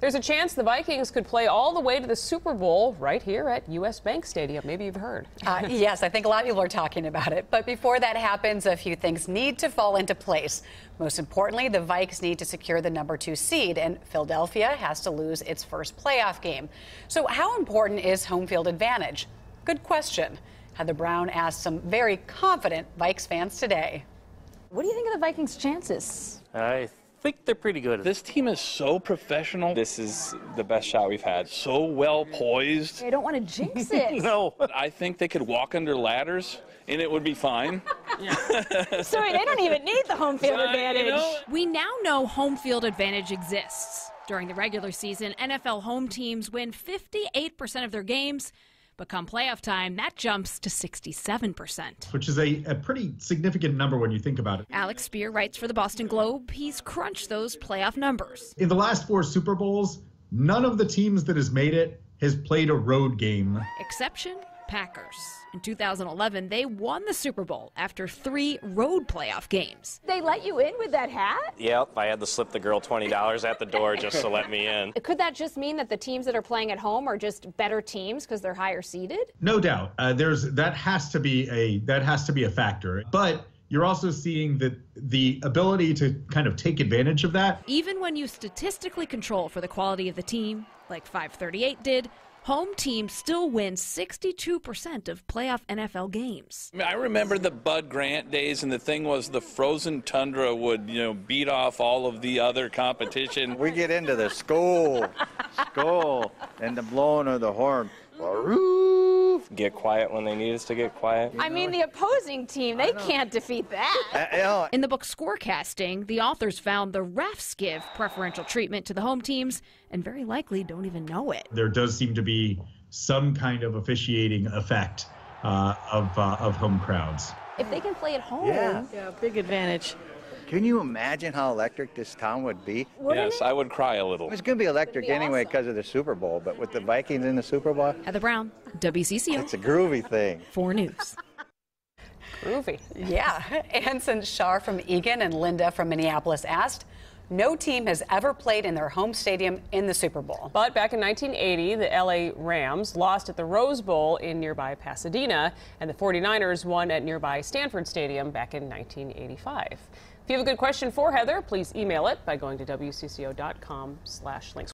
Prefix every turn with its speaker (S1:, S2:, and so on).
S1: There's a chance the Vikings could play all the way to the Super Bowl right here at U.S. Bank Stadium. Maybe you've heard.
S2: Yes, I think a lot of people are talking about it. But before that happens, a few things need to fall into place. Most importantly, the Vikes need to secure the #2 seed, and Philadelphia has to lose its first playoff game. So how important is home field advantage? Good question. Heather Brown asked some very confident Vikes fans today.
S3: What do you think of the Vikings' chances?
S4: I think they're pretty good.
S5: This team is so professional.
S6: This is the best shot we've had.
S5: So well poised.
S3: I don't want to jinx it.
S5: No. I think they could walk under ladders and it would be fine.
S3: So they don't even need the home field advantage.
S7: We now know home field advantage exists. During the regular season, NFL home teams win 58% of their games. But come playoff time, that jumps to 67%.
S8: Which is a pretty significant number when you think about it.
S7: Alex Spear writes for the Boston Globe. He's crunched those playoff numbers.
S8: In the last 4 Super Bowls, none of the teams that has made it has played a road game.
S7: Exception, Packers. In 2011, they won the Super Bowl after 3 road playoff games.
S3: They let you in with that hat?
S4: Yep, I had to slip the girl $20 at the door just to let me in.
S3: Could that just mean that the teams that are playing at home are just better teams because they're higher seeded?
S8: No doubt. That has to be a factor. But you're also seeing that the ability to kind of take advantage of that.
S7: Even when you statistically control for the quality of the team, like 538 did, home teams still win 62% of playoff NFL games.
S5: I remember the Bud Grant days, and the thing was the frozen tundra would, beat off all of the other competition.
S9: We get into the skull, and the blowing of the horn.
S6: Get quiet when they need us to get quiet.
S3: I mean, the opposing team, they can't defeat that.
S7: In the book Scorecasting, the authors found the refs give preferential treatment to the home teams and very likely don't even know it.
S8: There does seem to be some kind of officiating effect of home crowds.
S3: If they can play at home.
S10: Yeah, big advantage.
S9: Can you imagine how electric this town would be?
S5: Yes, I would cry a little.
S9: It's going to be electric anyway because of the Super Bowl, but with the Vikings in the Super Bowl,
S7: Heather Brown, WCCO.
S9: It's a groovy thing.
S7: 4 News.
S1: Groovy.
S2: Yeah. Anson Shar from Eagan and Linda from Minneapolis asked, no team has ever played in their home stadium in the Super Bowl.
S1: But back in 1980, the LA Rams lost at the Rose Bowl in nearby Pasadena, and the 49ers won at nearby Stanford Stadium back in 1985. If you have a good question for Heather, please email it by going to WCCO.com/links.